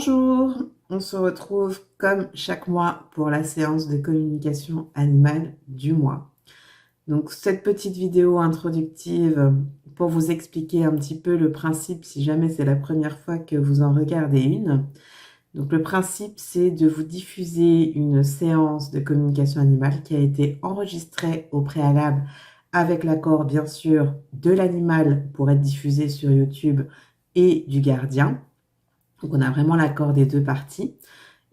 Bonjour, on se retrouve comme chaque mois pour la séance de communication animale du mois. Donc cette petite vidéo introductive pour vous expliquer un petit peu le principe si jamais c'est la première fois que vous en regardez une. Donc le principe c'est de vous diffuser une séance de communication animale qui a été enregistrée au préalable avec l'accord bien sûr de l'animal pour être diffusée sur YouTube et du gardien. Donc, on a vraiment l'accord des deux parties.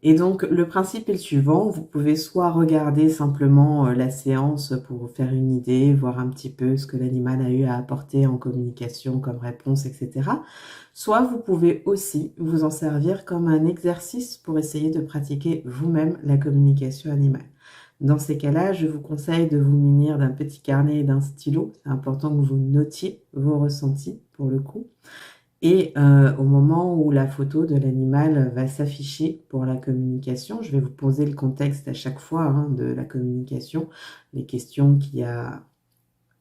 Et donc, le principe est le suivant. Vous pouvez soit regarder simplement la séance pour vous faire une idée, voir un petit peu ce que l'animal a eu à apporter en communication comme réponse, etc. Soit vous pouvez aussi vous en servir comme un exercice pour essayer de pratiquer vous-même la communication animale. Dans ces cas-là, je vous conseille de vous munir d'un petit carnet et d'un stylo. C'est important que vous notiez vos ressentis pour le coup. Et au moment où la photo de l'animal va s'afficher pour la communication, je vais vous poser le contexte à chaque fois de la communication, les questions qu'il y a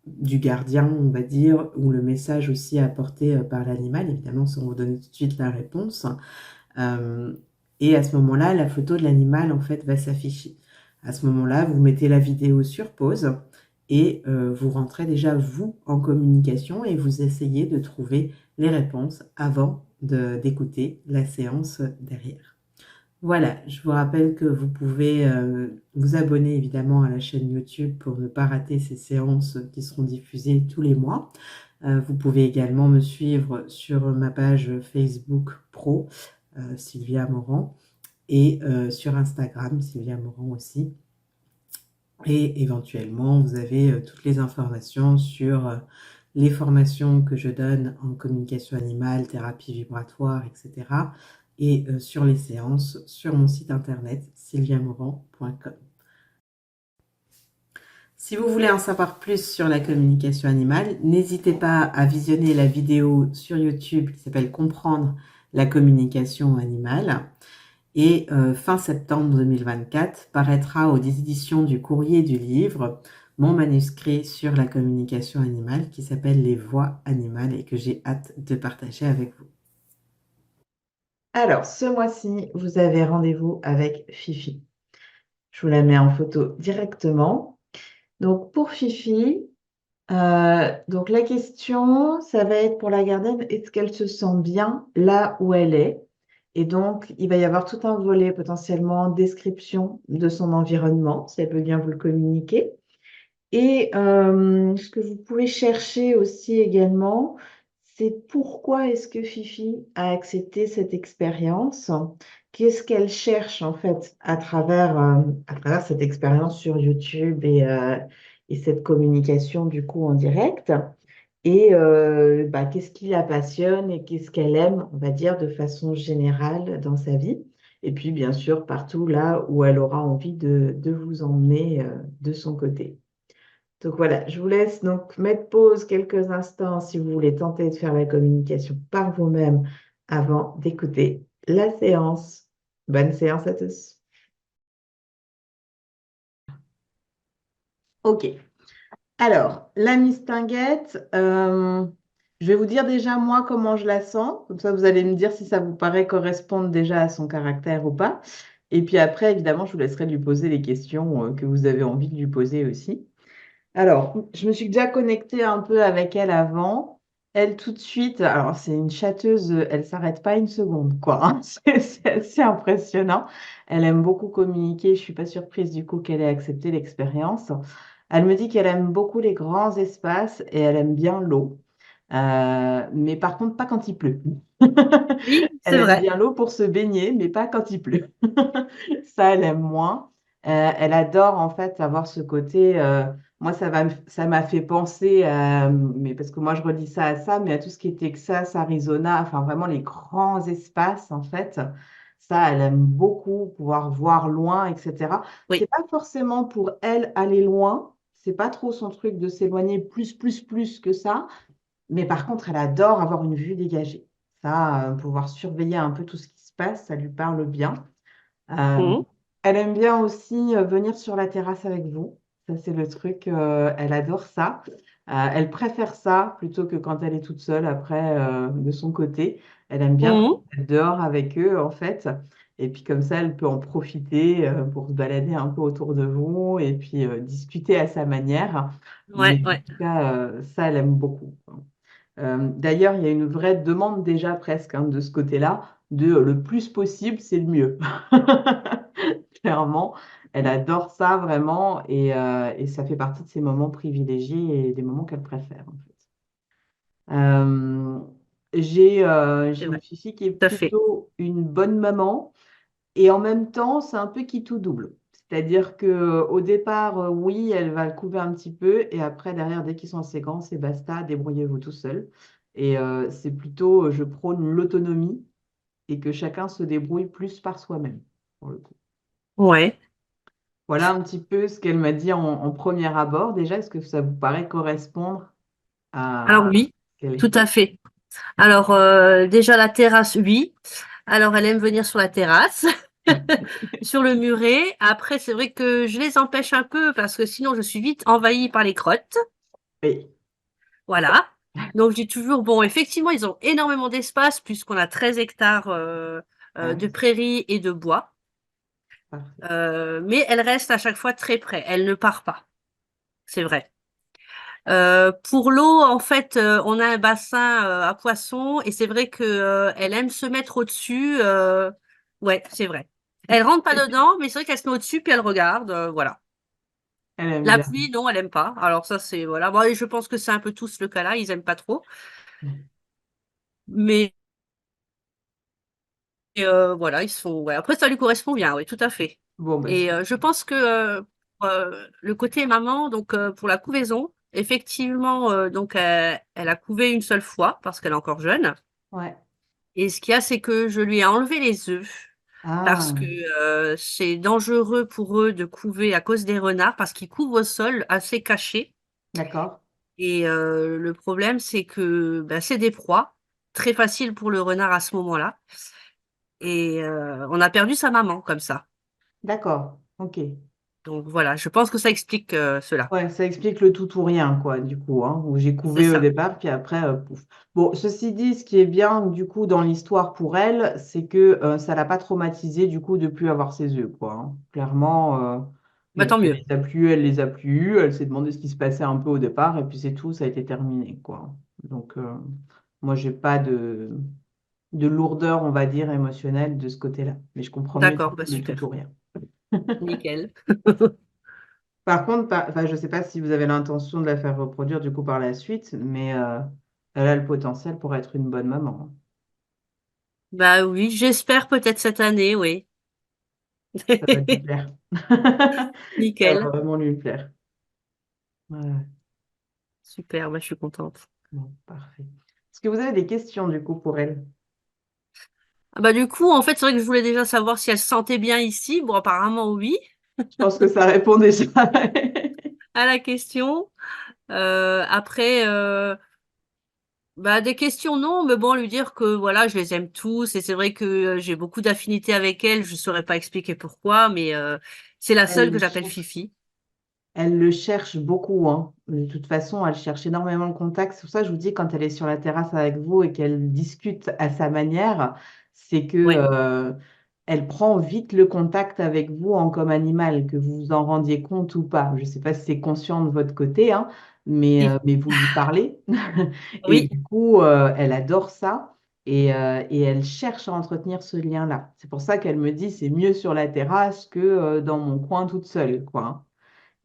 du gardien, on va dire, ou le message aussi apporté par l'animal, évidemment, sans vous donner tout de suite la réponse. Et à ce moment-là, la photo de l'animal, en fait, va s'afficher. À ce moment-là, vous mettez la vidéo sur pause et vous rentrez déjà, vous, en communication et vous essayez de trouver les réponses avant d'écouter la séance derrière. Voilà, je vous rappelle que vous pouvez vous abonner évidemment à la chaîne YouTube pour ne pas rater ces séances qui seront diffusées tous les mois. Vous pouvez également me suivre sur ma page Facebook Pro, Sylvia Morand, et sur Instagram, Sylvia Morand aussi. Et éventuellement, vous avez toutes les informations sur les formations que je donne en communication animale, thérapie vibratoire, etc. Et sur les séances sur mon site internet sylviamorand.com. Si vous voulez en savoir plus sur la communication animale, n'hésitez pas à visionner la vidéo sur YouTube qui s'appelle Comprendre la communication animale. Et fin septembre 2024 paraîtra aux éditions du Courrier du Livre mon manuscrit sur la communication animale qui s'appelle Les voix animales et que j'ai hâte de partager avec vous. Alors, ce mois-ci, vous avez rendez-vous avec Fifi. Je vous la mets en photo directement. Donc, pour Fifi, donc la question, ça va être pour la gardienne, est-ce qu'elle se sent bien là où elle est? Et donc, il va y avoir tout un volet potentiellement description de son environnement, si elle peut bien vous le communiquer. Et ce que vous pouvez chercher aussi également, c'est pourquoi est-ce que Fifi a accepté cette expérience? Qu'est-ce qu'elle cherche en fait à travers cette expérience sur YouTube et cette communication du coup en direct? Et qu'est-ce qui la passionne et qu'est-ce qu'elle aime, on va dire, de façon générale dans sa vie? Et puis, bien sûr, partout là où elle aura envie de vous emmener de son côté. Donc voilà, je vous laisse donc mettre pause quelques instants si vous voulez tenter de faire la communication par vous-même avant d'écouter la séance. Bonne séance à tous. Ok. Alors, la mistinguette, je vais vous dire déjà moi comment je la sens. Comme ça, vous allez me dire si ça vous paraît correspondre déjà à son caractère ou pas. Et puis après, évidemment, je vous laisserai lui poser les questions que vous avez envie de lui poser aussi. Alors, je me suis déjà connectée un peu avec elle avant. Elle, tout de suite, alors c'est une chatteuse, elle s'arrête pas une seconde, quoi, hein. C'est assez impressionnant. Elle aime beaucoup communiquer. Je suis pas surprise du coup qu'elle ait accepté l'expérience. Elle me dit qu'elle aime beaucoup les grands espaces et elle aime bien l'eau. Mais par contre, pas quand il pleut. Oui, c'est Elle aime vrai. bien l'eau pour se baigner, mais pas quand il pleut. Ça, elle aime moins. Elle adore en fait avoir ce côté. Moi, ça m'a fait penser, mais parce que moi, je relis ça à ça, mais à tout ce qui est Texas, Arizona, enfin vraiment les grands espaces en fait. Ça, elle aime beaucoup pouvoir voir loin, etc. C'est Oui. pas forcément pour elle aller loin. C'est pas trop son truc de s'éloigner plus que ça. Mais par contre, elle adore avoir une vue dégagée. Ça, pouvoir surveiller un peu tout ce qui se passe, ça lui parle bien. Euh, Mhm. Elle aime bien aussi venir sur la terrasse avec vous. Ça, c'est le truc, elle adore ça. Elle préfère ça plutôt que quand elle est toute seule après de son côté. Elle aime bien Mhm. être dehors avec eux, en fait. Et puis comme ça, elle peut en profiter pour se balader un peu autour de vous et puis discuter à sa manière. Ouais, Mais en ouais. tout cas, ça, elle aime beaucoup. D'ailleurs, il y a une vraie demande déjà presque hein, de ce côté-là, de le plus possible, c'est le mieux. Clairement, elle adore ça vraiment et ça fait partie de ses moments privilégiés et des moments qu'elle préfère en fait. Euh, C'est j'ai une vrai, fille qui est tout à fait. plutôt une bonne maman et en même temps, c'est un peu qui tout double. C'est-à-dire que au départ, oui, elle va le couver un petit peu et après, derrière, dès qu'ils sont assez grands, c'est basta, débrouillez-vous tout seul. Et c'est plutôt, je prône l'autonomie et que chacun se débrouille plus par soi-même, pour le coup. Ouais. Voilà un petit peu ce qu'elle m'a dit en premier abord. Déjà, est-ce que ça vous paraît correspondre Alors à oui, ce qu'elle tout est? à fait. Alors déjà la terrasse, oui. Alors elle aime venir sur la terrasse, sur le muret. Après, c'est vrai que je les empêche un peu parce que sinon je suis vite envahie par les crottes. Oui, Voilà. Donc je dis toujours, bon, effectivement, ils ont énormément d'espace puisqu'on a 13 hectares ah de oui, prairies et de bois. parfait. Mais elle reste à chaque fois très près. Elle ne part pas. C'est vrai. Pour l'eau, en fait, on a un bassin à poissons et c'est vrai que elle aime se mettre au-dessus. Ouais, c'est vrai. Elle rentre pas dedans, mais c'est vrai qu'elle se met au-dessus puis elle regarde. Voilà. Elle aime La bien. pluie, non, elle aime pas. Alors ça, c'est voilà. Bon, et je pense que c'est un peu tous le cas là. Ils aiment pas trop. Mais voilà, ils sont. Ouais. Après, ça lui correspond bien. Oui, tout à fait. Bon, bah, Et je pense que le côté maman, donc pour la couvaison, effectivement, donc elle a couvé une seule fois parce qu'elle est encore jeune. ouais. Et ce qu'il y a, c'est que je lui ai enlevé les œufs parce que Ah, c'est dangereux pour eux de couver à cause des renards parce qu'ils couvent au sol assez cachés. d'accord. Et le problème, c'est que bah, c'est des proies très faciles pour le renard à ce moment-là. Et on a perdu sa maman comme ça. D'accord. Ok. Donc voilà, je pense que ça explique cela. Ouais, ça explique le tout ou rien, quoi, du coup, hein, où j'ai C'est couvé au ça. départ, puis après, pouf. Bon, ceci dit, ce qui est bien, du coup, dans l'histoire pour elle, c'est que ça l'a pas traumatisée, du coup, de plus avoir ses œufs, quoi, hein. Clairement, Bah, bon, tant mieux. elle les a plus eus, elle s'est demandé ce qui se passait un peu au départ, et puis c'est tout, ça a été terminé, quoi. Donc, moi, j'ai pas de lourdeur, on va dire, émotionnelle de ce côté-là. Mais je comprends mieux, du D'accord, coup, bah le tout ou super. rien. Nickel. Par contre, enfin, je ne sais pas si vous avez l'intention de la faire reproduire du coup par la suite, mais elle a le potentiel pour être une bonne maman. Bah oui, j'espère peut-être cette année, oui. Ça va lui plaire. Ça va Nickel. vraiment lui plaire. Ouais, Super, bah, je suis contente. bon, parfait. Est-ce que vous avez des questions du coup pour elle? Ah bah du coup, en fait, c'est vrai que je voulais déjà savoir si elle se sentait bien ici. Bon, apparemment oui, Je pense que ça répond déjà. à la question. Après, bah des questions non, mais bon, lui dire que voilà, je les aime tous et c'est vrai que j'ai beaucoup d'affinités avec elle. Je saurais pas expliquer pourquoi, mais c'est la Elle seule que le j'appelle cherche. Fifi. Elle le cherche beaucoup, hein. De toute façon, elle cherche énormément le contact. C'est pour ça que je vous dis, quand elle est sur la terrasse avec vous et qu'elle discute à sa manière, c'est que Ouais, elle prend vite le contact avec vous en comme animal, que vous vous en rendiez compte ou pas. Je ne sais pas si c'est conscient de votre côté, hein, si. mais vous lui parlez. Et Oui, du coup, elle adore ça et elle cherche à entretenir ce lien-là. C'est pour ça qu'elle me dit, c'est mieux sur la terrasse que dans mon coin toute seule, quoi, hein.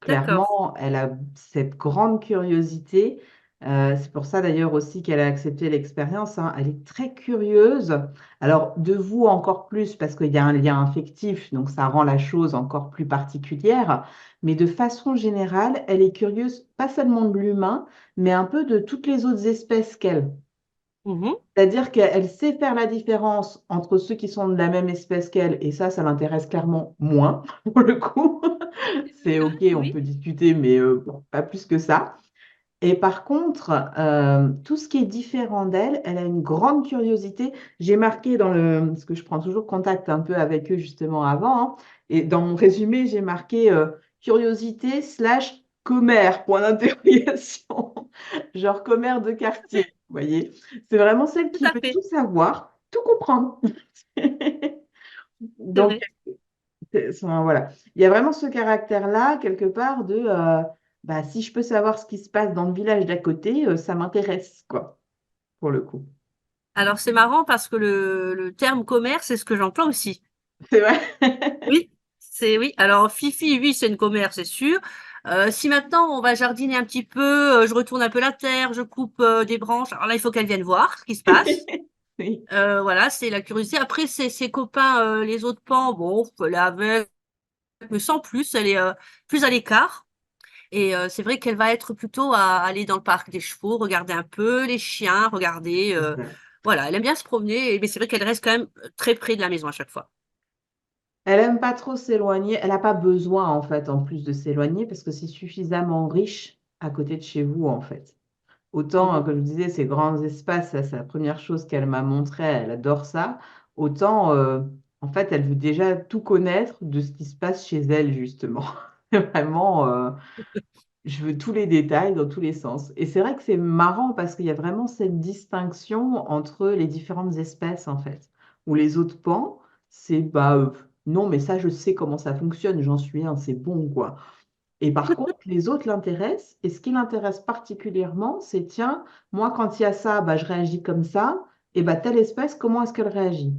d'accord. Clairement, elle a cette grande curiosité. C'est pour ça d'ailleurs aussi qu'elle a accepté l'expérience, hein. Elle est très curieuse. Alors, de vous encore plus, parce qu'il y a un lien affectif, donc ça rend la chose encore plus particulière. Mais de façon générale, elle est curieuse, pas seulement de l'humain, mais un peu de toutes les autres espèces qu'elle. Mhm. C'est-à-dire qu'elle sait faire la différence entre ceux qui sont de la même espèce qu'elle, et ça l'intéresse clairement moins, pour le coup. C'est OK, on Oui, peut discuter, mais bon, pas plus que ça. Et par contre, tout ce qui est différent d'elle, elle a une grande curiosité. J'ai marqué dans le, parce que je prends toujours contact un peu avec eux justement avant, hein, et dans mon résumé, j'ai marqué curiosité slash commère, point d'interrogation. Genre commère de quartier, vous voyez. C'est vraiment celle tout qui à veut fait. tout savoir. tout comprendre. C'est Donc, vrai. voilà. Il y a vraiment ce caractère-là, quelque part, de bah, si je peux savoir ce qui se passe dans le village d'à côté, ça m'intéresse, quoi, pour le coup. Alors, c'est marrant parce que le terme commère, c'est ce que j'emploie aussi. C'est vrai. Oui, oui. Alors, Fifi, oui, c'est une commère, c'est sûr. Si maintenant on va jardiner un petit peu, je retourne un peu la terre, je coupe des branches. Alors là, il faut qu'elle vienne voir ce qui se passe. Oui. Voilà, c'est la curiosité. Après, ses copains, les autres pans, bon, elle est avec, mais sans plus, elle est plus à l'écart. Et c'est vrai qu'elle va être plutôt à aller dans le parc des chevaux, regarder un peu les chiens, regarder. Voilà, elle aime bien se promener, mais c'est vrai qu'elle reste quand même très près de la maison à chaque fois. Elle aime pas trop s'éloigner. Elle n'a pas besoin, en fait, en plus de s'éloigner, parce que c'est suffisamment riche à côté de chez vous, en fait. Autant, Mhm. comme je disais, ces grands espaces, ça, c'est la première chose qu'elle m'a montré, elle adore ça. Autant, en fait, elle veut déjà tout connaître de ce qui se passe chez elle, justement. Vraiment, je veux tous les détails dans tous les sens. Et c'est vrai que c'est marrant parce qu'il y a vraiment cette distinction entre les différentes espèces, en fait. Où les autres pans, c'est, bah, non, mais ça, je sais comment ça fonctionne, j'en suis un, c'est bon, quoi. Et par contre, les autres l'intéressent. Et ce qui l'intéresse particulièrement, c'est, tiens, moi, quand il y a ça, bah, je réagis comme ça. Et bah, telle espèce, comment est-ce qu'elle réagit?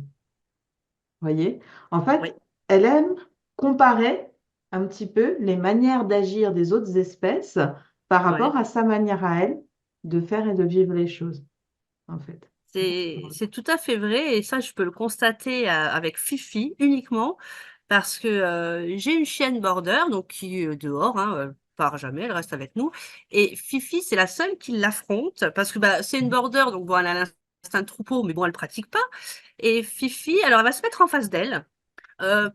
Vous voyez? En Oui, fait, elle aime comparer un petit peu les manières d'agir des autres espèces par rapport ouais. à sa manière à elle de faire et de vivre les choses, en fait. C'est tout à fait vrai et ça, je peux le constater avec Fifi uniquement parce que j'ai une chienne border donc qui est dehors, hein, part jamais, elle reste avec nous. Et Fifi, c'est la seule qui l'affronte parce que bah, c'est une border donc bon, elle a l'instinct de troupeau, mais bon, elle pratique pas. Et Fifi, alors elle va se mettre en face d'elle,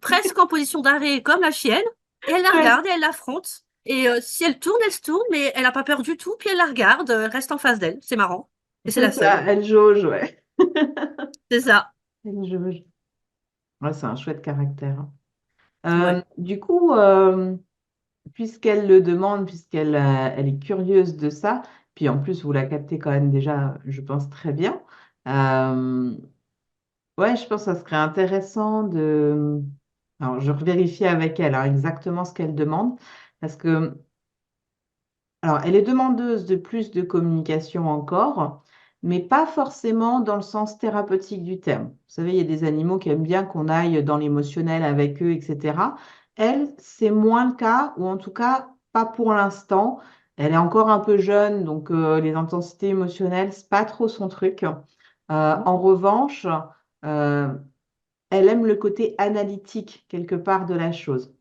presque en position d'arrêt comme la chienne, et elle la Ouais, regarde et elle l'affronte. Et si elle tourne, elle se tourne, mais elle n'a pas peur du tout, puis elle la regarde, elle reste en face d'elle, c'est marrant. Et c'est c'est la seule. ça, elle jauge, ouais. C'est ça. Elle jauge. Ouais, c'est un chouette caractère, hein. Ouais. Du coup, puisqu'elle le demande, elle est curieuse de ça, puis en plus, vous la captez quand même déjà, je pense, très bien. Euh, ouais, je pense que ça serait intéressant de... Alors, je revérifie avec elle, hein, exactement ce qu'elle demande, parce que, alors, elle est demandeuse de plus de communication encore, mais pas forcément dans le sens thérapeutique du terme. Vous savez, il y a des animaux qui aiment bien qu'on aille dans l'émotionnel avec eux, etc. Elle, c'est moins le cas, ou en tout cas, pas pour l'instant. Elle est encore un peu jeune, donc les intensités émotionnelles, c'est pas trop son truc. Mhm. En revanche, euh, elle aime le côté analytique quelque part de la chose.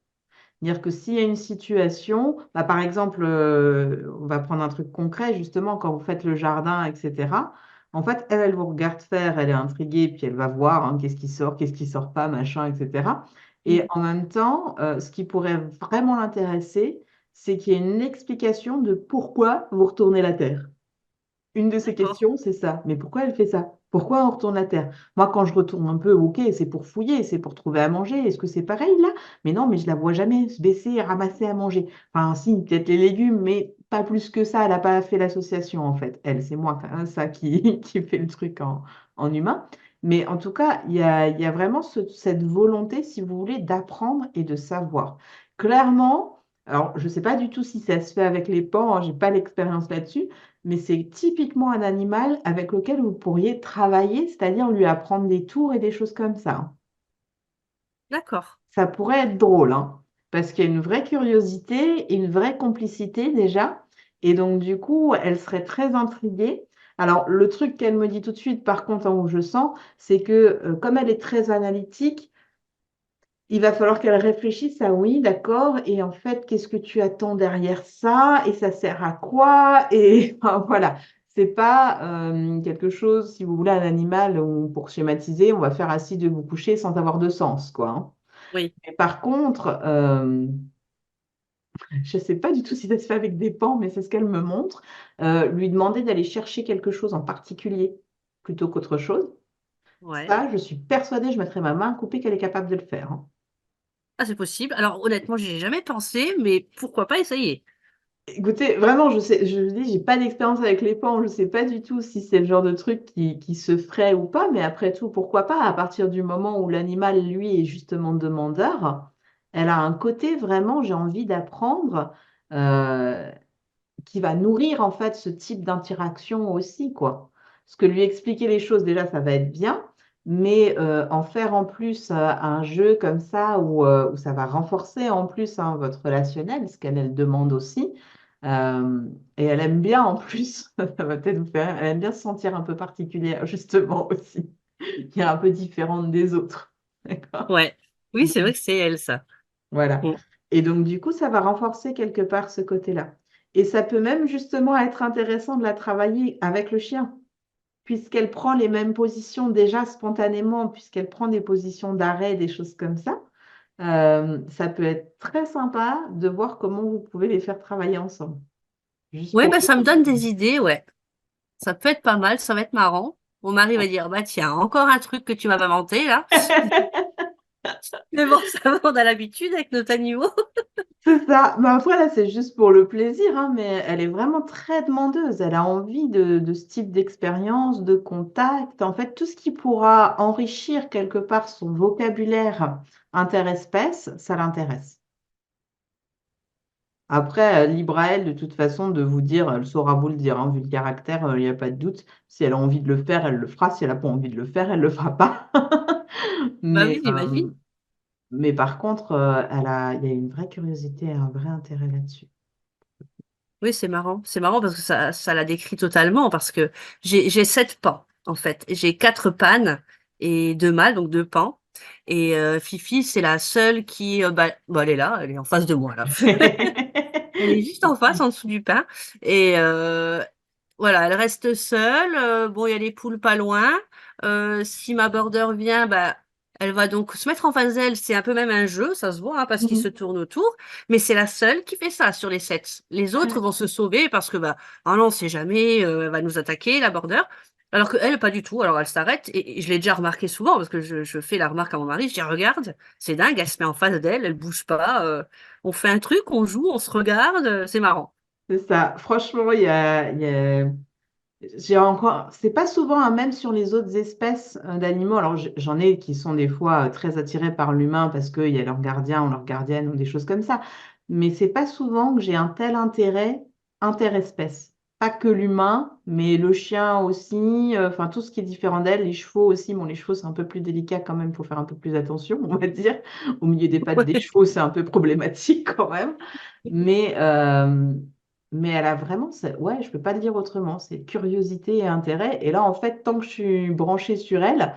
C'est-à-dire que s'il y a une situation, bah, par exemple, on va prendre un truc concret, justement, quand vous faites le jardin, etc. En fait, elle vous regarde faire, elle est intriguée, puis elle va voir hein, qu'est-ce qui sort pas, machin, etc. Et Mhm. en même temps, ce qui pourrait vraiment l'intéresser, c'est qu'il y ait une explication de pourquoi vous retournez la terre. Une de ces D'accord. questions, c'est ça. Mais pourquoi elle fait ça? Pourquoi on retourne la terre? Moi, quand je retourne un peu, ok, c'est pour fouiller, c'est pour trouver à manger. Est-ce que c'est pareil là? Mais non, mais je la vois jamais se baisser et ramasser à manger. Enfin, si, peut-être les légumes, mais pas plus que ça. Elle n'a pas fait l'association en fait. Elle, c'est moi, hein, ça qui, qui fait le truc en humain. Mais en tout cas, il y a vraiment cette volonté, si vous voulez, d'apprendre et de savoir. Clairement, alors je ne sais pas du tout si ça se fait avec les pans, hein, je n'ai pas l'expérience là-dessus, mais c'est typiquement un animal avec lequel vous pourriez travailler, c'est-à-dire lui apprendre des tours et des choses comme ça, hein. D'accord. Ça pourrait être drôle, hein, parce qu'il y a une vraie curiosité et une vraie complicité déjà. Et donc, du coup, elle serait très intriguée. Alors, le truc qu'elle me dit tout de suite, par contre, hein, où je sens, c'est que comme elle est très analytique, il va falloir qu'elle réfléchisse à oui, d'accord, et en fait, qu'est-ce que tu attends derrière ça, et ça sert à quoi, et enfin, voilà. C'est pas quelque chose, si vous voulez, un animal où, pour schématiser, on va faire assis de vous coucher sans avoir de sens, quoi, hein. Oui. Mais par contre, je ne sais pas du tout si ça se fait avec des pans, mais c'est ce qu'elle me montre. Lui demander d'aller chercher quelque chose en particulier plutôt qu'autre chose. Ouais. Ça, je suis persuadée, je mettrai ma main à couper qu'elle est capable de le faire, hein. Ah, c'est possible. Alors, honnêtement, j'y ai jamais pensé, mais pourquoi pas essayer? Écoutez, vraiment, je vous dis, j'ai pas d'expérience avec les pans, je sais pas du tout si c'est le genre de truc qui se ferait ou pas, mais après tout, pourquoi pas, à partir du moment où l'animal, lui, est justement demandeur, elle a un côté vraiment, j'ai envie d'apprendre, euh, qui va nourrir en fait ce type d'interaction aussi, quoi. Parce que lui expliquer les choses, déjà, ça va être bien, mais en faire en plus un jeu comme ça où ça va renforcer en plus hein, votre relationnel, ce qu'elle elle demande aussi. Euh, et elle aime bien en plus, ça va peut-être vous faire, elle aime bien se sentir un peu particulière justement aussi, qui est un peu différente des autres. D'accord? Ouais. Oui, c'est vrai que c'est elle, ça. Voilà. Mm. Et donc, du coup, ça va renforcer quelque part ce côté-là. Et ça peut même justement être intéressant de la travailler avec le chien, puisqu'elle prend les mêmes positions déjà spontanément, puisqu'elle prend des positions d'arrêt, des choses comme ça. Ça peut être très sympa de voir comment vous pouvez les faire travailler ensemble. Juste Ouais, pour bah, ça me donne des idées, ouais. Ça peut être pas mal, ça va être marrant. Mon mari va dire, bah tiens, encore un truc que tu m'as inventé là. Mais bon, ça va, on a l'habitude avec nos animaux. C'est ça. Mais après, là, c'est juste pour le plaisir, hein, mais elle est vraiment très demandeuse. Elle a envie de ce type d'expérience, de contact. En fait, tout ce qui pourra enrichir quelque part son vocabulaire interespèce, ça l'intéresse. Après, libre à elle, de toute façon, de vous dire, elle saura vous le dire, hein, vu le caractère, il n'y a pas de doute. Si elle a envie de le faire, elle le fera. Si elle n'a pas envie de le faire, elle ne le fera pas. Bah Mais, oui, j'imagine. mais par contre, il y a une vraie curiosité et un vrai intérêt là-dessus. Oui, c'est marrant. C'est marrant parce que ça la décrit totalement parce que j'ai 7 pans, en fait. J'ai 4 pannes et 2 mâles, donc 2 pans. Et Fifi, c'est la seule qui, bah, elle est là, elle est en face de moi, là. Elle est juste en face, en dessous du pain. Et voilà, elle reste seule. Bon, il y a les poules pas loin. Si ma border vient, bah, elle va donc se mettre en face d'elle. C'est un peu même un jeu, ça se voit, hein, parce qu'ils se Mhm. tournent autour. Mais c'est la seule qui fait ça sur les 7. Les autres vont se sauver parce que, bah, ah non, on sait jamais, elle va nous attaquer, la border. Alors qu'elle, pas du tout. Alors elle s'arrête. Et je l'ai déjà remarqué souvent parce que je fais la remarque à mon mari. Je dis, regarde, c'est dingue, elle se met en face d'elle, elle bouge pas. On fait un truc, on joue, on se regarde, c'est marrant. C'est ça. Franchement, j'ai encore, c'est pas souvent, hein, même sur les autres espèces d'animaux. Alors, j'en ai qui sont des fois très attirés par l'humain parce qu'il y a leur gardien ou leur gardienne ou des choses comme ça. Mais c'est pas souvent que j'ai un tel intérêt interespèce. Pas que l'humain, mais le chien aussi, enfin tout ce qui est différent d'elle, les chevaux aussi. Bon, les chevaux, c'est un peu plus délicat quand même, il faut faire un peu plus attention, on va dire. Au milieu des pattes des chevaux, c'est un peu problématique quand même. Mais, euh, mais elle a vraiment, ouais, je peux pas le dire autrement, c'est curiosité et intérêt. Et là, en fait, tant que je suis branchée sur elle,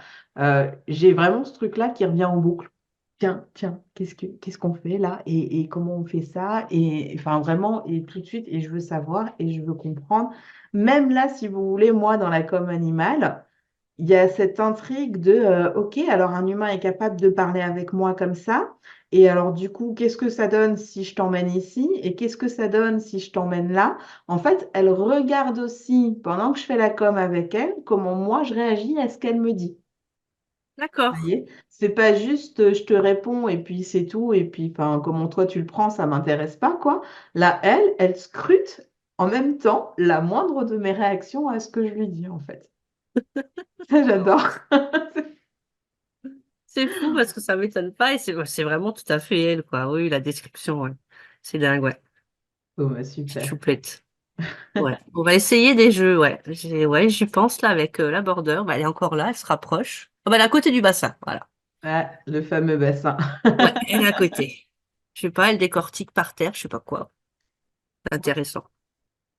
j'ai vraiment ce truc-là qui revient en boucle. Tiens, tiens, qu'est-ce qu'on fait là et comment on fait ça? Et enfin, vraiment, et tout de suite, et je veux savoir et je veux comprendre. Même là, si vous voulez, moi, dans la com animale, il y a cette intrigue de OK, alors un humain est capable de parler avec moi comme ça. Et alors, du coup, qu'est-ce que ça donne si je t'emmène ici? Et qu'est-ce que ça donne si je t'emmène là? En fait, elle regarde aussi, pendant que je fais la com avec elle, comment moi je réagis à ce qu'elle me dit. Vous D'accord. voyez? C'est pas juste je te réponds et puis c'est tout. Et puis, enfin, comment toi tu le prends, ça m'intéresse pas, quoi. Là, elle scrute en même temps la moindre de mes réactions à ce que je lui dis, en fait. Ça, j'adore. C'est fou parce que ça m'étonne pas et c'est vraiment tout à fait elle, quoi. Oui, la description, ouais. C'est dingue, ouais. Bon, bah, Petite super. chouplette. Ouais. On va essayer des jeux, ouais. Ouais, j'y pense là avec la border. Bah, elle est encore là, elle se rapproche. Ah, bah, elle est à côté du bassin, voilà. Ah, le fameux bassin. Ouais, elle est à côté. Je sais pas, elle décortique par terre, je sais pas quoi. Intéressant.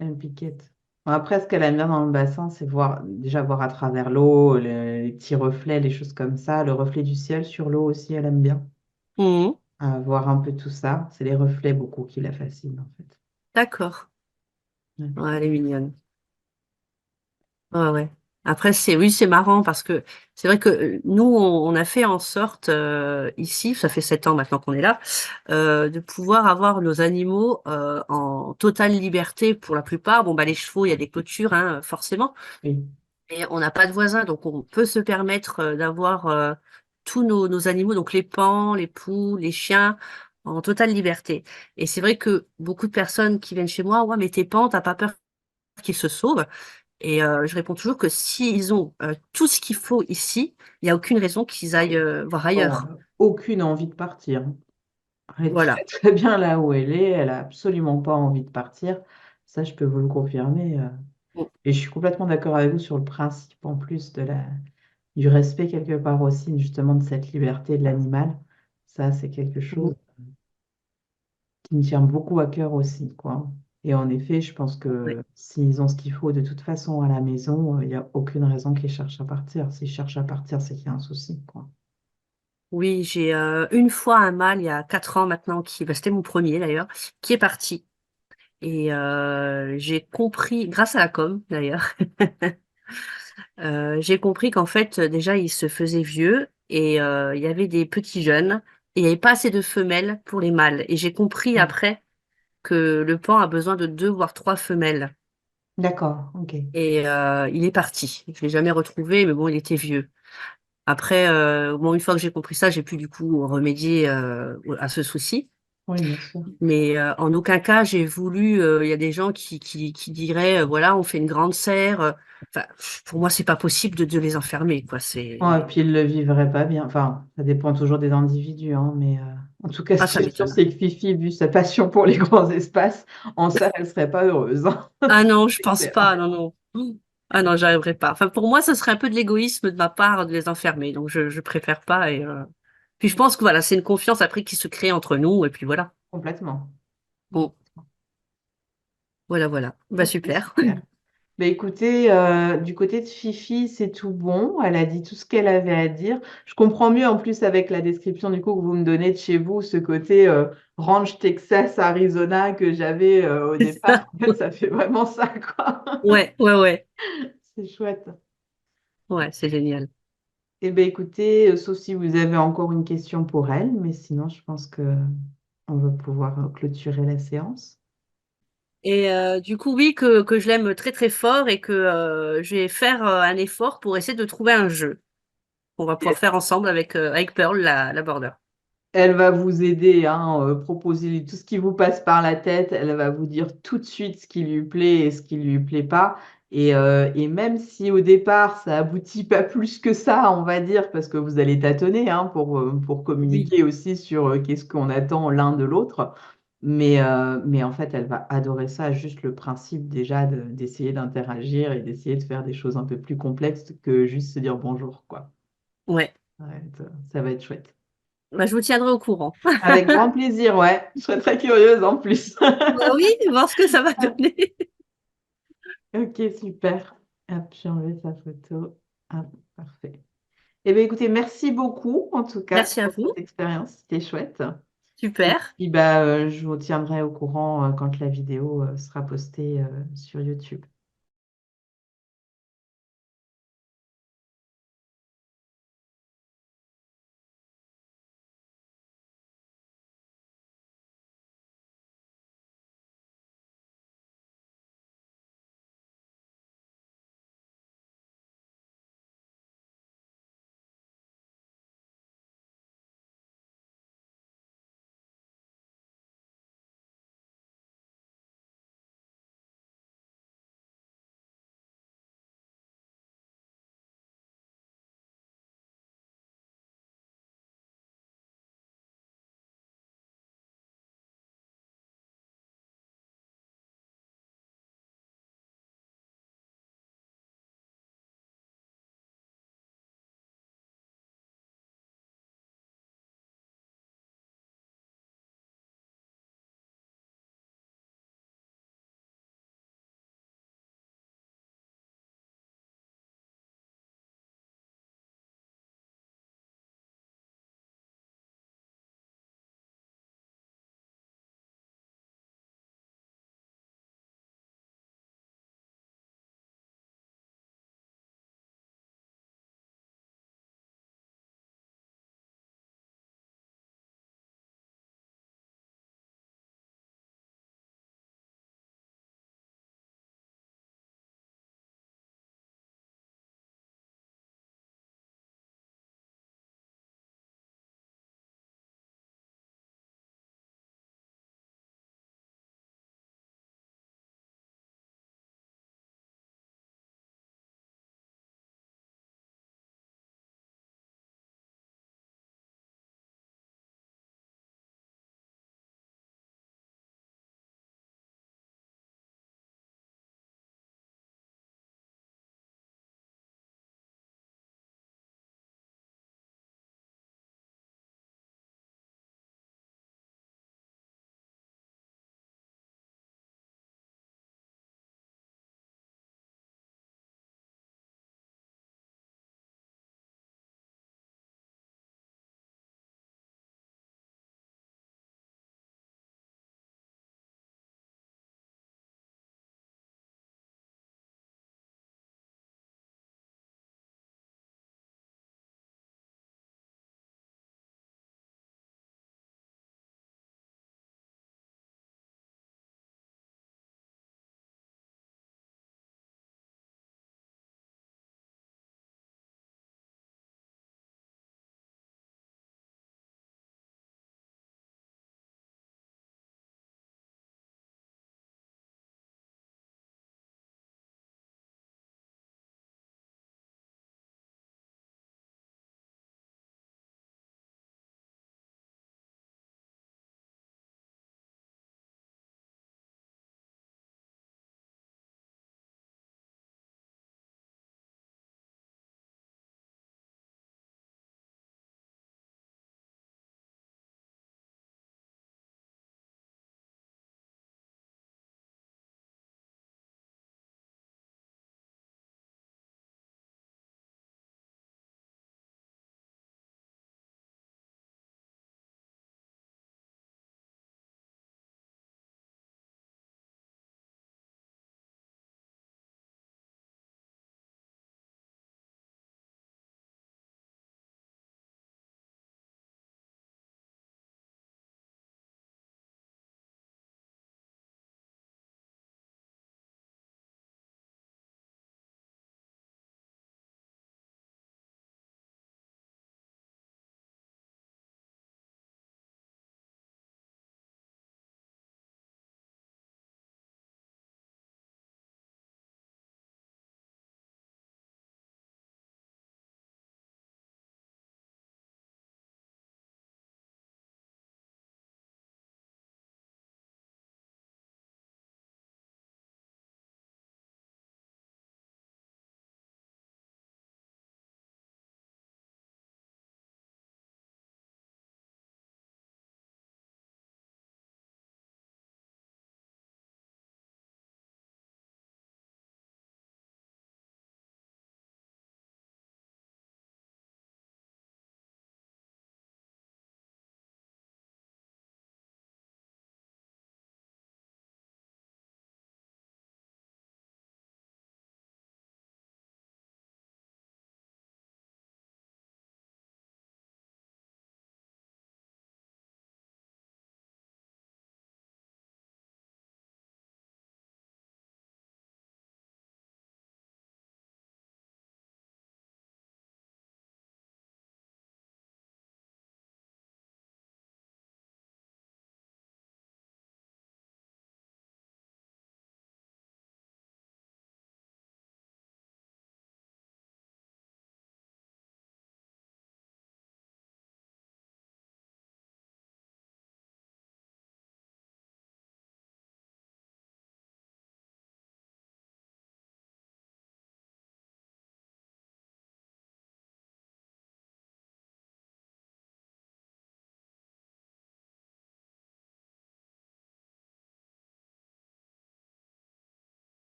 Une piquette. Bon, après, ce qu'elle aime bien dans le bassin, c'est voir, déjà voir à travers l'eau, les petits reflets, les choses comme ça. Le reflet du ciel sur l'eau aussi, elle aime bien. Mhm. Voir un peu tout ça. C'est les reflets beaucoup qui la fascinent, en fait. D'accord. Ouais. Ouais, elle est mignonne. Ouais, ouais. Après, oui, c'est marrant parce que c'est vrai que nous, on a fait en sorte ici, ça fait 7 ans maintenant qu'on est là, de pouvoir avoir nos animaux en totale liberté pour la plupart. Bon, bah, les chevaux, il y a des clôtures, hein, forcément, Oui. et on n'a pas de voisins, donc on peut se permettre d'avoir tous nos animaux, donc les paons, les poules, les chiens. en totale liberté. Et c'est vrai que beaucoup de personnes qui viennent chez moi, ouais, mais tes pans, t'as pas peur qu'ils se sauvent? Et je réponds toujours que s'ils ont tout ce qu'il faut ici, il n'y a aucune raison qu'ils aillent voir Oh, ailleurs. aucune envie de partir. Elle est très Voilà. très bien là où elle est. Elle a absolument pas envie de partir. Ça, je peux vous le confirmer. Mm, Et je suis complètement d'accord avec vous sur le principe en plus du respect quelque part aussi, justement, de cette liberté de l'animal. Ça, c'est quelque chose mm, qui me tient beaucoup à cœur aussi, quoi. Et en effet, je pense ouais. que s'ils ont ce qu'il faut de toute façon à la maison, il n'y a aucune raison qu'ils cherchent à partir. S'ils cherchent à partir, c'est qu'il y a un souci, quoi. Oui, j'ai une fois un mâle il y a 4 ans maintenant, bah, c'était mon premier d'ailleurs, qui est parti. Et j'ai compris, grâce à la com d'ailleurs, j'ai compris qu'en fait, déjà, il se faisait vieux et il y avait des petits jeunes et il n'y avait pas assez de femelles pour les mâles. Et j'ai compris Mm. après que le pan a besoin de 2 voire 3 femelles. D'accord, ok. Et il est parti. Je l'ai jamais retrouvé, mais bon, il était vieux. Après, bon, une fois que j'ai compris ça, j'ai pu du coup remédier à ce souci. Oui, bien sûr. Mais en aucun cas, j'ai voulu. Il y a des gens qui diraient, voilà, on fait une grande serre. Enfin, pour moi, c'est pas possible de les enfermer, quoi. Ouais, C'est puis ils le vivraient pas bien. Enfin, ça dépend toujours des individus, hein, mais en tout cas, ce ah, qui ça est sûr, m'étonne. c'est que Fifi, vu sa passion pour les grands espaces, en ça, elle serait pas heureuse, hein. Ah non, je C'est pense clair. pas. Non, non. Ah non, j'arriverai pas. Enfin, pour moi, ce serait un peu de l'égoïsme de ma part de les enfermer. Donc, je préfère pas. Et puis, je pense que voilà, c'est une confiance après qui se crée entre nous. Et puis voilà. Complètement. Bon, voilà, voilà. Bah Ok, super. super. Bah écoutez, du côté de Fifi, c'est tout bon. Elle a dit tout ce qu'elle avait à dire. Je comprends mieux en plus avec la description du coup que vous me donnez de chez vous, ce côté ranch Texas, Arizona que j'avais au C'est départ. ça. En fait, ça fait vraiment ça, quoi. Ouais, ouais, ouais. C'est chouette. Ouais, c'est génial. Eh bien, écoutez, sauf si vous avez encore une question pour elle, mais sinon, je pense que on va pouvoir clôturer la séance. Et du coup, oui, que je l'aime très très fort et que je vais faire un effort pour essayer de trouver un jeu qu'on va pouvoir faire ensemble avec Pearl, la border. Elle va vous aider, hein, proposez-lui tout ce qui vous passe par la tête. Elle va vous dire tout de suite ce qui lui plaît et ce qui lui plaît pas. Et même si au départ, ça aboutit pas plus que ça, on va dire, parce que vous allez tâtonner, hein, pour Oui, communiquer aussi sur qu'est-ce qu'on attend l'un de l'autre. Mais en fait, elle va adorer ça, juste le principe déjà d'essayer d'interagir et d'essayer de faire des choses un peu plus complexes que juste se dire bonjour, quoi. ouais. Ouais, ça va être chouette. Bah, je vous tiendrai au courant. Avec grand plaisir, ouais. Je serais très curieuse en plus. Bah oui, voir ce que ça va donner. Ok, super. Hop, j'ai enlevé sa photo. Hop, parfait. Eh bien, écoutez, merci beaucoup en tout cas Merci à pour vous. cette expérience. C'était chouette. Et Super. puis, bah, je vous tiendrai au courant quand la vidéo sera postée sur YouTube.